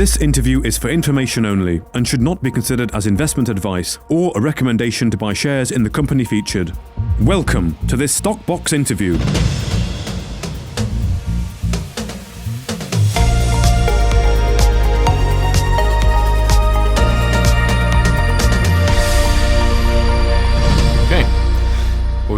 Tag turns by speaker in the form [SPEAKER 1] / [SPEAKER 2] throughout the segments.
[SPEAKER 1] This interview is for information only and should not be considered as investment advice or a recommendation to buy shares in the company featured. Welcome to this Stock Box interview.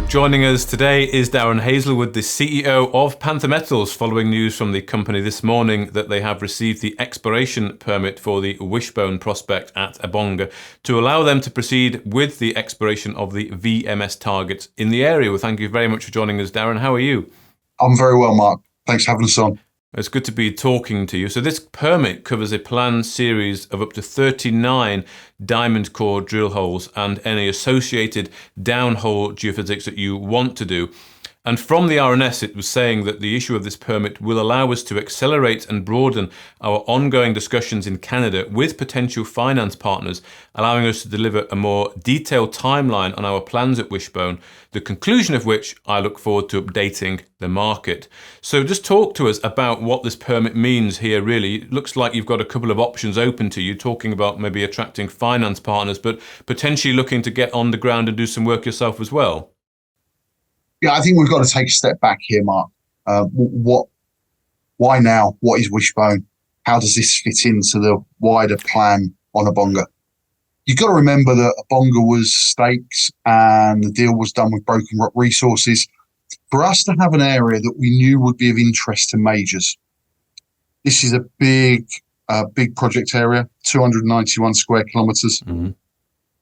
[SPEAKER 2] Joining us today is Darren Hazelwood, the CEO of Panther Metals, following news from the company this morning that they have received the exploration permit for the Wishbone Prospect at Obonga to allow them to proceed with the exploration of the VMS targets in the area. Well, thank you very much for joining us, Darren. How are you?
[SPEAKER 3] I'm very well, Mark. Thanks for having us on.
[SPEAKER 2] It's good to be talking to you. So this permit covers a planned series of up to 39 diamond core drill holes and any associated downhole geophysics that you want to do. And from the RNS, it was saying that the issue of this permit will allow us to accelerate and broaden our ongoing discussions in Canada with potential finance partners, allowing us to deliver a more detailed timeline on our plans at Wishbone, the conclusion of which I look forward to updating the market. So just talk to us about what this permit means here, really. It looks like you've got a couple of options open to you, talking about maybe attracting finance partners, but potentially looking to get on the ground and do some work yourself as well.
[SPEAKER 3] Yeah, I think we've got to take a step back here, Mark. Why now? What is Wishbone? How does this fit into the wider plan on Obonga? You've got to remember that Obonga was stakes and the deal was done with Broken Rock Resources. For us to have an area that we knew would be of interest to majors, this is a big project area, 291 square kilometres. Mm-hmm.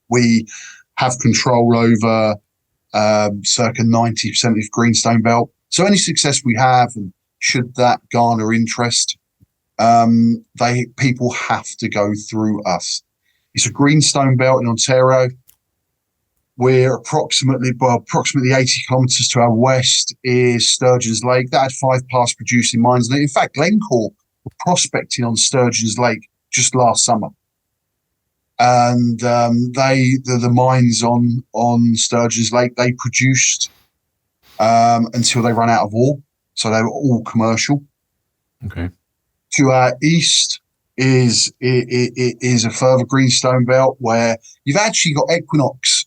[SPEAKER 3] We have control over circa 90% of greenstone belt. So any success we have, and should that garner interest, people have to go through us. It's a greenstone belt in Ontario. We're approximately 80 kilometres to our west is Sturgeon's Lake. That had 5 past producing mines in it. In fact, Glencore were prospecting on Sturgeon's Lake just last summer. And the mines on Sturgeon's Lake, they produced until they ran out of ore. So they were all commercial.
[SPEAKER 2] Okay.
[SPEAKER 3] To our east is a further greenstone belt where you've actually got Equinox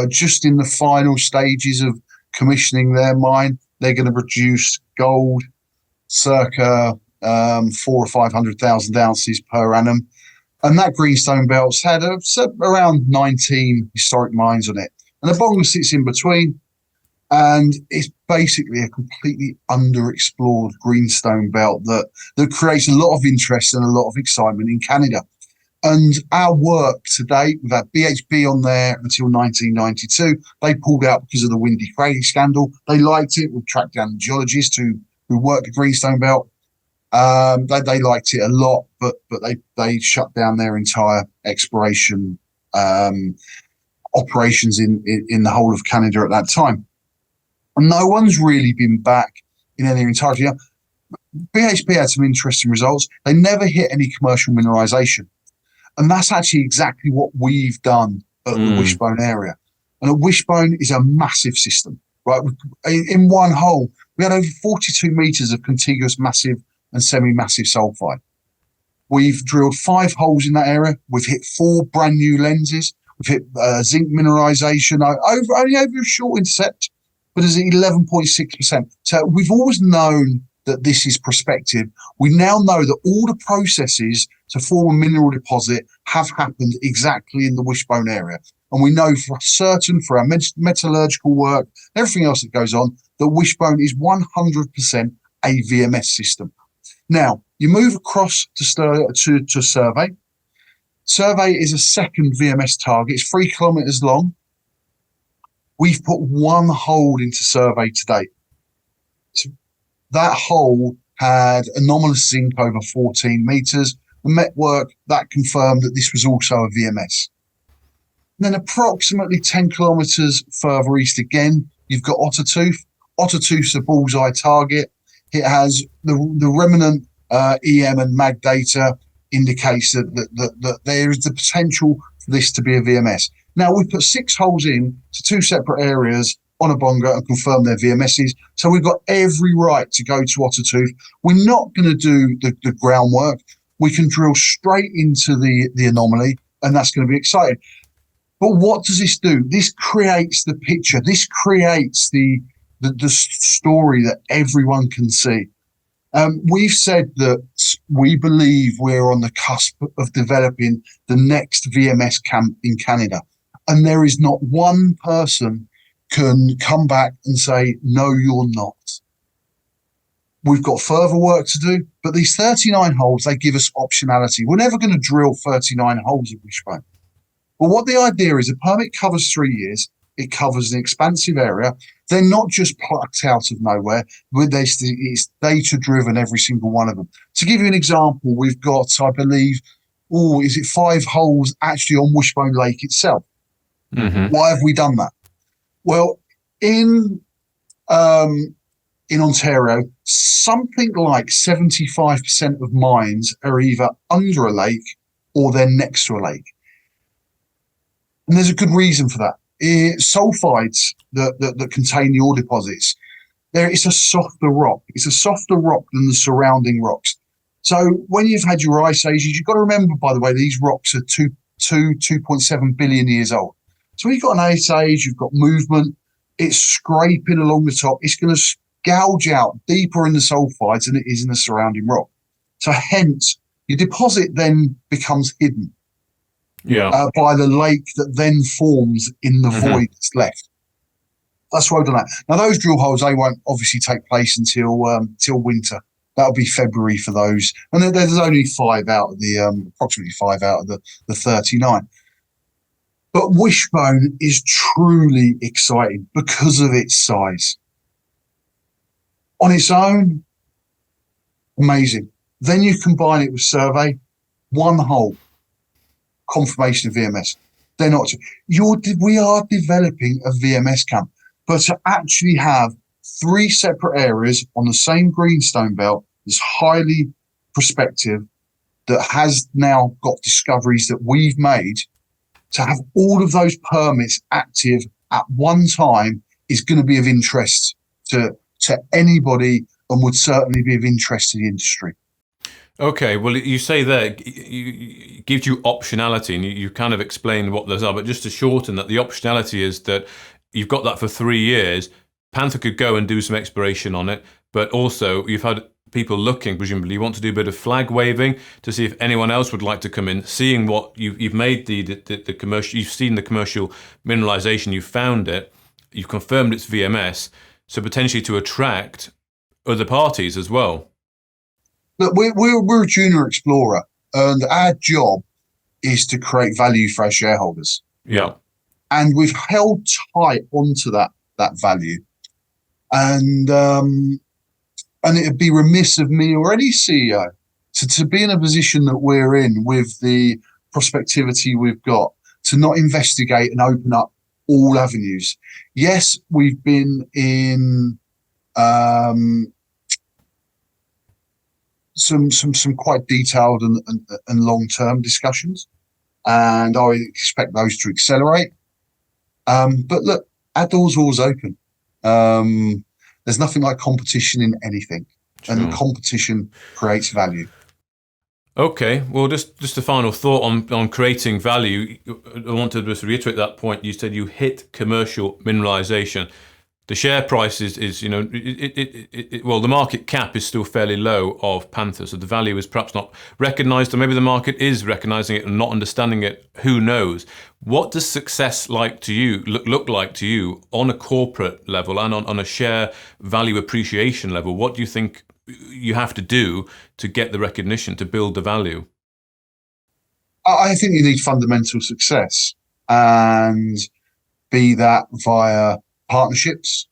[SPEAKER 3] just in the final stages of commissioning their mine. They're going to produce gold circa 400,000 or 500,000 ounces per annum. And that greenstone belt's had around 19 historic mines on it. And Obonga sits in between, and it's basically a completely underexplored greenstone belt that creates a lot of interest and a lot of excitement in Canada. And our work to date, we've had BHP on there until 1992. They pulled out because of the Windy Cray scandal. They liked it. We've tracked down the geologists who worked the greenstone belt. They liked it a lot, but they shut down their entire exploration operations in the whole of Canada at that time. And no one's really been back in any entirety. BHP had some interesting results. They never hit any commercial mineralization. And that's actually exactly what we've done at the Wishbone area. And a Wishbone is a massive system, right? In one hole, we had over 42 meters of contiguous massive and semi-massive sulfide. We've drilled 5 holes in that area. We've hit 4 brand new lenses. We've hit zinc mineralization only over a short intercept, but it's 11.6%. So we've always known that this is prospective. We now know that all the processes to form a mineral deposit have happened exactly in the Wishbone area. And we know for certain, for our metallurgical work, everything else that goes on, that Wishbone is 100% a VMS system. Now, you move across to Survey. Survey is a second VMS target. It's 3 kilometres long. We've put 1 hole into Survey to date. So that hole had anomalous zinc over 14 metres. The met work, that confirmed that this was also a VMS. And then approximately 10 kilometres further east again, you've got Ottertooth. Ottertooth's a bullseye target. It has the remnant EM and mag data indicates that there is the potential for this to be a VMS. Now, we've put 6 holes in to 2 separate areas on Obonga and confirm their VMSs. So we've got every right to go to Ottertooth. We're not going to do the groundwork. we can drill straight into the anomaly, and that's going to be exciting. But what does this do? This creates the picture. This creates the story that everyone can see. We've said that we believe we're on the cusp of developing the next VMS camp in Canada. And there is not one person can come back and say, no, you're not. We've got further work to do, but these 39 holes, they give us optionality. We're never going to drill 39 holes at Wishbone. But what the idea is, a permit covers 3 years. It covers an expansive area. They're not just plucked out of nowhere. It's data-driven, every single one of them. To give you an example, we've got, I believe, 5 holes actually on Wishbone Lake itself.
[SPEAKER 2] Mm-hmm.
[SPEAKER 3] Why have we done that? Well, in Ontario, something like 75% of mines are either under a lake or they're next to a lake. And there's a good reason for that. Sulfides that contain the ore deposits, it's a softer rock. It's a softer rock than the surrounding rocks. So when you've had your ice ages, you've got to remember, by the way, these rocks are 2.7 billion years old. So when you've got an ice age, you've got movement, it's scraping along the top. It's going to gouge out deeper in the sulfides than it is in the surrounding rock. So hence, your deposit then becomes hidden by the lake that then forms in the void that's left. That's why I've done that. Now, those drill holes, they won't obviously take place until winter. That'll be February for those. And there's only 5 out of the, approximately 5 out of the 39. But Wishbone is truly exciting because of its size. On its own, amazing. Then you combine it with survey, 1 hole, confirmation of VMS. They're not. We are developing a VMS camp, but to actually have 3 separate areas on the same greenstone belt is highly prospective, that has now got discoveries that we've made. To have all of those permits active at one time is going to be of interest to anybody, and would certainly be of interest to the industry.
[SPEAKER 2] Okay, well, you say there, it gives you optionality, and you kind of explained what those are, but just to shorten that, the optionality is that you've got that for 3 years. Panther could go and do some exploration on it, but also you've had people looking, presumably you want to do a bit of flag waving to see if anyone else would like to come in, seeing what you've made the commercial, you've seen the commercial mineralization, you've found it, you've confirmed it's VMS, so potentially to attract other parties as well.
[SPEAKER 3] Look, we're a junior explorer, and our job is to create value for our shareholders.
[SPEAKER 2] Yeah,
[SPEAKER 3] and we've held tight onto that value, and it'd be remiss of me or any CEO to be in a position that we're in with the prospectivity we've got, to not investigate and open up all avenues. Yes, we've been in some quite detailed and long-term discussions, and I expect those to accelerate. But look, our door's always open. There's nothing like competition in anything, and competition creates value.
[SPEAKER 2] Okay, well, just a final thought on creating value. I want to just reiterate that point. You said you hit commercial mineralization. The share price is well, the market cap is still fairly low of Panther, so the value is perhaps not recognized, or maybe the market is recognizing it and not understanding it. Who knows? What does success look like to you on a corporate level and on a share value appreciation level? What do you think you have to do to get the recognition, to build the value?
[SPEAKER 3] I think you need fundamental success, and be that via partnerships,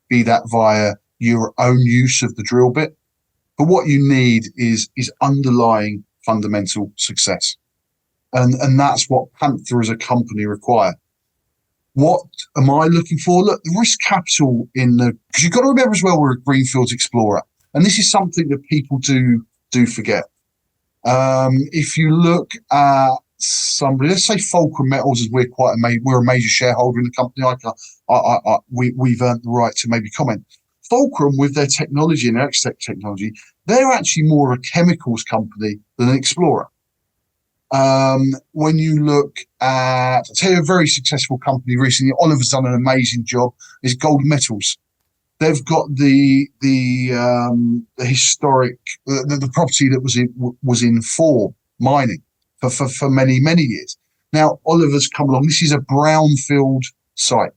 [SPEAKER 3] be that via your own use of the drill bit. But what you need is underlying fundamental success. And that's what Panther as a company require. What am I looking for? Look, the risk capital because you've got to remember as well, we're a greenfields explorer. And this is something that people do forget. If you look at somebody, let's say Fulcrum Metals, as we're a major shareholder in the company. We've earned the right to maybe comment. Fulcrum, with their technology and their X-Tech technology, they're actually more of a chemicals company than an explorer. When you look at, I'll tell you a very successful company recently, Oliver's done an amazing job, is Gold Metals. They've got the historic, the property that was in for mining for many, many years. Now, Oliver's come along. This is a brownfield site.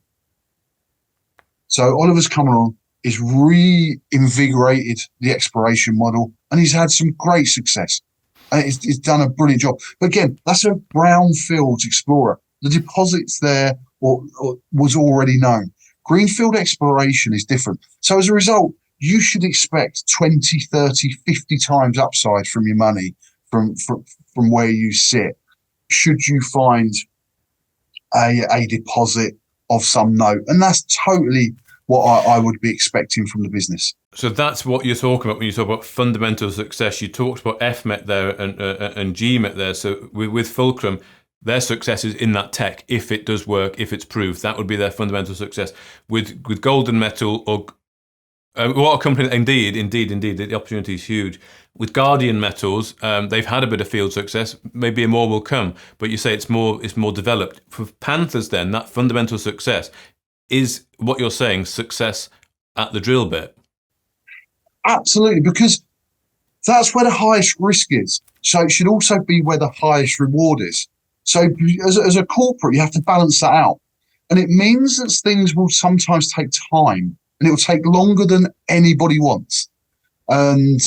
[SPEAKER 3] So Oliver's come along, is reinvigorated the exploration model, and he's had some great success. He's done a brilliant job. But again, that's a brownfields explorer. The deposits there was already known. Greenfield exploration is different. So as a result, you should expect 20, 30, 50 times upside from your money from where you sit, should you find a deposit of some note. And that's totally what I would be expecting from the business.
[SPEAKER 2] So that's what you're talking about when you talk about fundamental success. You talked about FMET there and GMET there. So with Fulcrum, their success is in that tech. If it does work, if it's proved, that would be their fundamental success. With Golden Metal or what a company, indeed, the opportunity is huge. With Guardian Metals, they've had a bit of field success. Maybe more will come, but you say it's more developed. For Panthers, then that fundamental success is what you're saying, success at the drill bit.
[SPEAKER 3] Absolutely, because that's where the highest risk is. So it should also be where the highest reward is. So as a corporate, you have to balance that out. And it means that things will sometimes take time, and it will take longer than anybody wants. And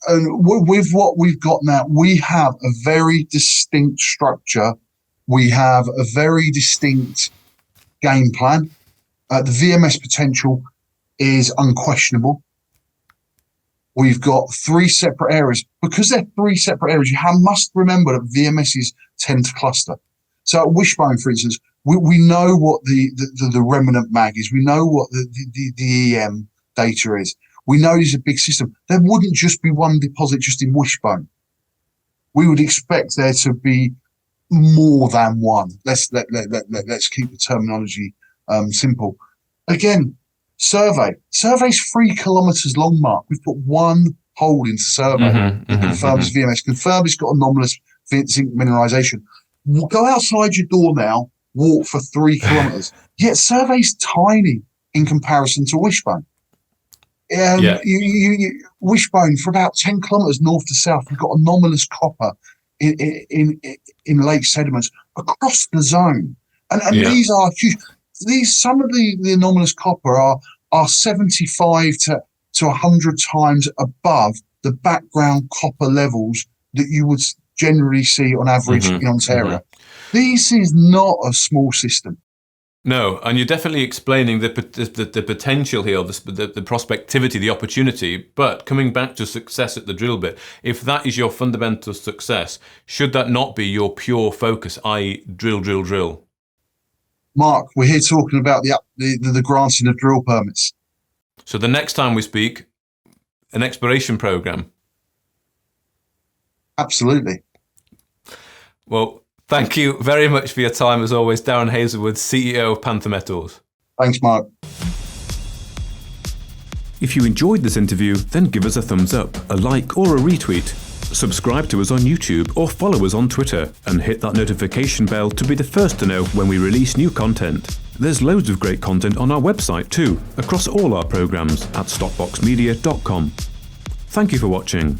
[SPEAKER 3] with what we've got now, we have a very distinct structure. We have a very distinct game plan. The VMS potential is unquestionable. We've got 3 separate areas. Because they're 3 separate areas, you must remember that VMSs tend to cluster. So at Wishbone, for instance, we know what the remnant mag is. We know what the EM data is. We know it's a big system. There wouldn't just be one deposit just in Wishbone. We would expect there to be more than one. Let's keep the terminology simple. Again, survey's 3 kilometers long, Mark. We've put one hole into survey that confirms VMS, confirms it's got anomalous zinc mineralization. Go outside your door now, walk for 3 kilometers. Yet survey's tiny in comparison to Wishbone. Wishbone, for about 10 kilometers north to south, we've got anomalous copper in lake sediments across the zone, and these are huge. Some of the anomalous copper are 75 to 100 times above the background copper levels that you would generally see on average in Ontario. This is not a small system.
[SPEAKER 2] No, and you're definitely explaining the potential here, the prospectivity, the opportunity. But coming back to success at the drill bit, if that is your fundamental success, should that not be your pure focus, i.e. drill?
[SPEAKER 3] Mark, we're here talking about the granting of drill permits.
[SPEAKER 2] So the next time we speak, an exploration program.
[SPEAKER 3] Absolutely.
[SPEAKER 2] Well, thank you very much for your time, as always, Darren Hazelwood, CEO of Panther Metals.
[SPEAKER 3] Thanks, Mark.
[SPEAKER 1] If you enjoyed this interview, then give us a thumbs up, a like or a retweet. Subscribe to us on YouTube or follow us on Twitter and hit that notification bell to be the first to know when we release new content. There's loads of great content on our website too, across all our programs at stockboxmedia.com. Thank you for watching.